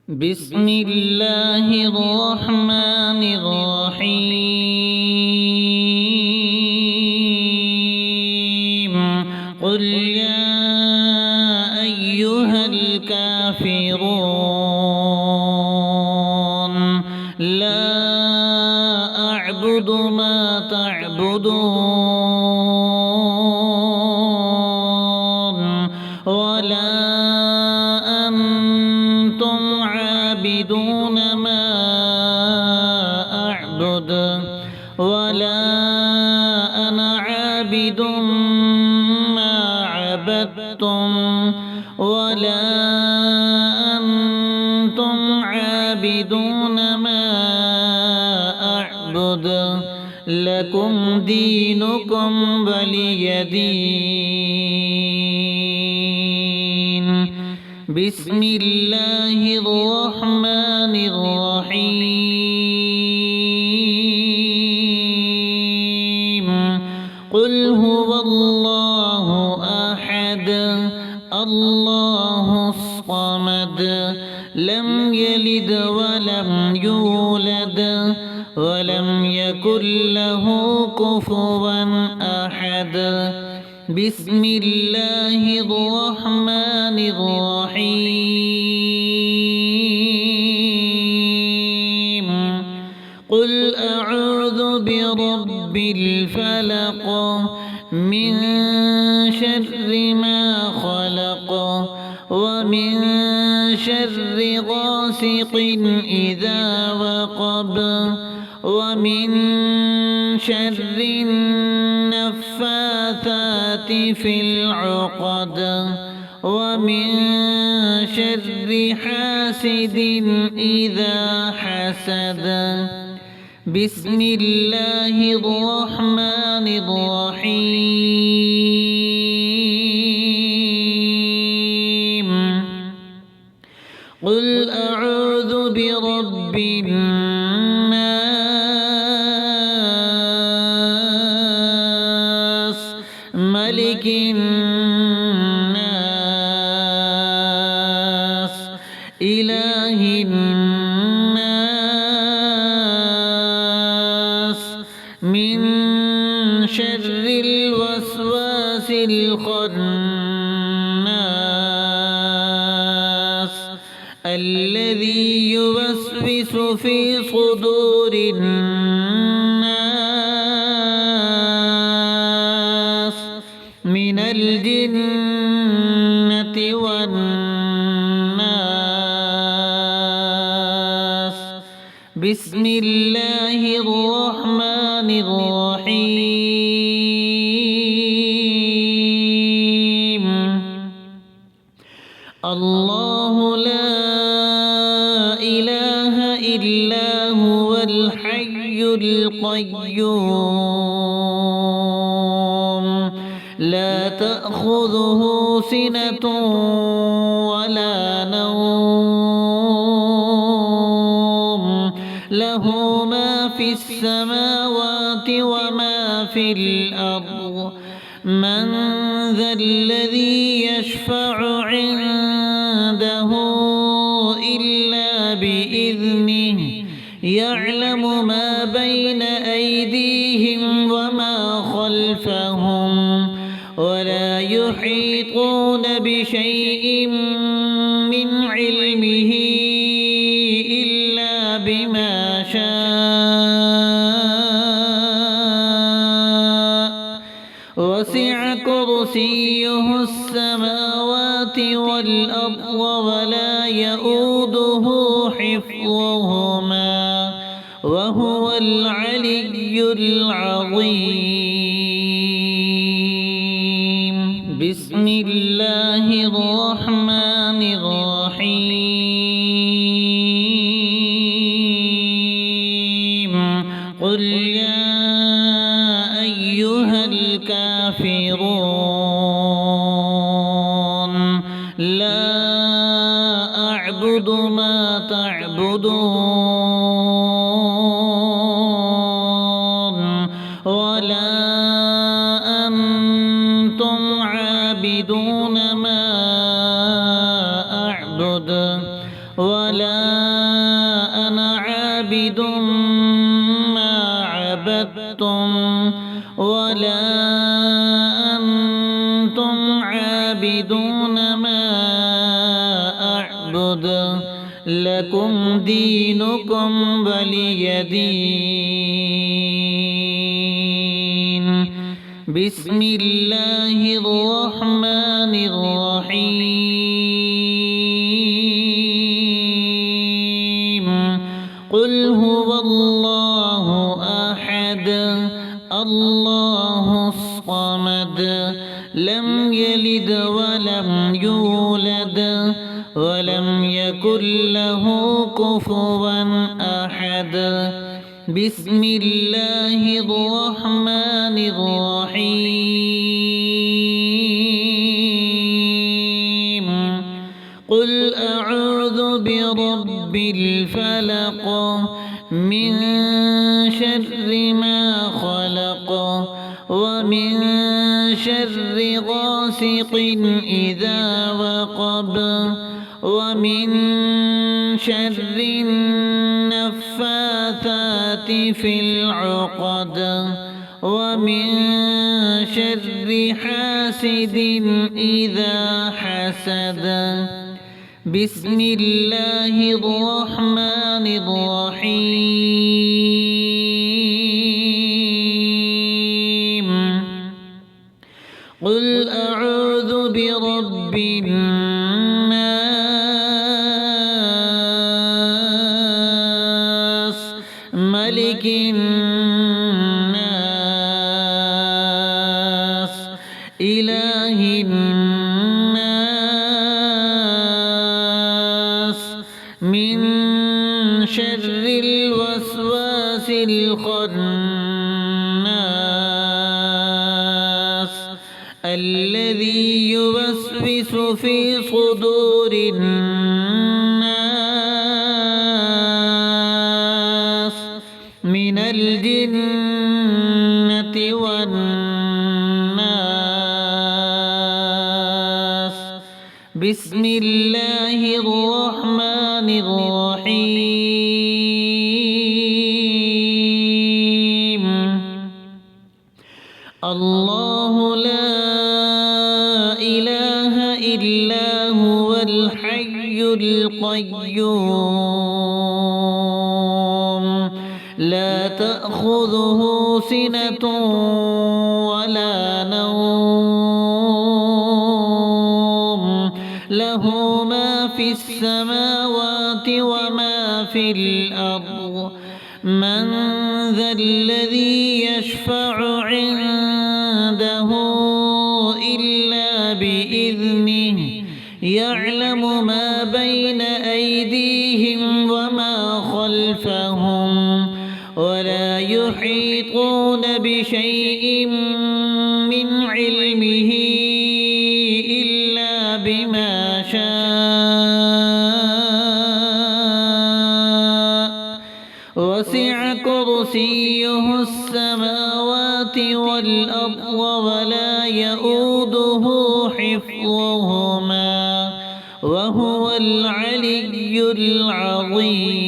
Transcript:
بسم الله الرحمن الرحيم. قل يا أيها الكافرون لا أعبد ما تعبدون ولا أنتم عابدون ما أعبد ولا أنا عابد ما عبدتم ولا أنتم عابدون ما أعبد لكم دينكم ولي دين. بسم الله الرحمن الرحيم. قل هو الله أحد الله الصمد لم يلد ولم يولد ولم يكن له كفوا أحد. بسم الله الرحمن الرحيم. قل أعوذ برب الفلق من شر ما خلق ومن شر غاسق إذا وقب ومن شر النفاثات في العقد ومن شر حاسد إذا حسد. بسم الله الرحمن الرحيم. قل أعوذ برب الناس ملك الناس إله الناس من شر الوسواس الخناس الذي يوسوس في صدور الناس من الجنة والناس. بسم الله الرحمن الرحيم. الله لا إله إلا هو الحي القيوم لا تأخذه سنة ولا نوم له ما في السماوات وما في الأرض من ذا الذي يشفع عنده إلا بإذنه يعلم ما بين أيديهم وما خلفهم ولا يحيطون بشيء من علمه إلا بما شاء وسع كرسيه السماوات والأرض ولا يؤوده حفظهما وهو العلي العظيم. بسم الله الرحمن الرحيم. قل يا أيها الكافرون لا أعبد ما تعبدون ولا أنتم عابدون ما أعبد ولا أنا عابد ما عبدتم ولا أنتم عابدون ما أعبد لكم دينكم ولي دين. بسم الله الرحمن الرحيم. قل هو الله أحد الله الصمد لم يلد ولم يولد ولم يكن له كفوا أحد. بسم الله الرحمن الرحيم. قل أعوذ برب الفلق من شر ما خلق ومن شر غاسق إذا وقب ومن شر النفاثات في العقد ومن شر حاسد إذا حسد. بسم الله الرحمن الرحيم. قل أعوذ برب الناس ملك الناس إله الناس من شر الوسواس الخناس الذي يوسوس في صدور الناس من الجنة والناس. بسم الله الرحمن الرحيم. الله لا إله إلا هو الحي القيوم لا تأخذه سنة ولا نوم له ما في السماوات وما في الأرض. من ذا الذي يشفع عنده إلا بإذنه يعلم ما بين أيديهم وما خلفهم ولا يحيطون بشيء من علمه إلا بما شاء. وسع كرسيه السماوات والأرض ولا يؤوده حفظهما وهو العلي العظيم.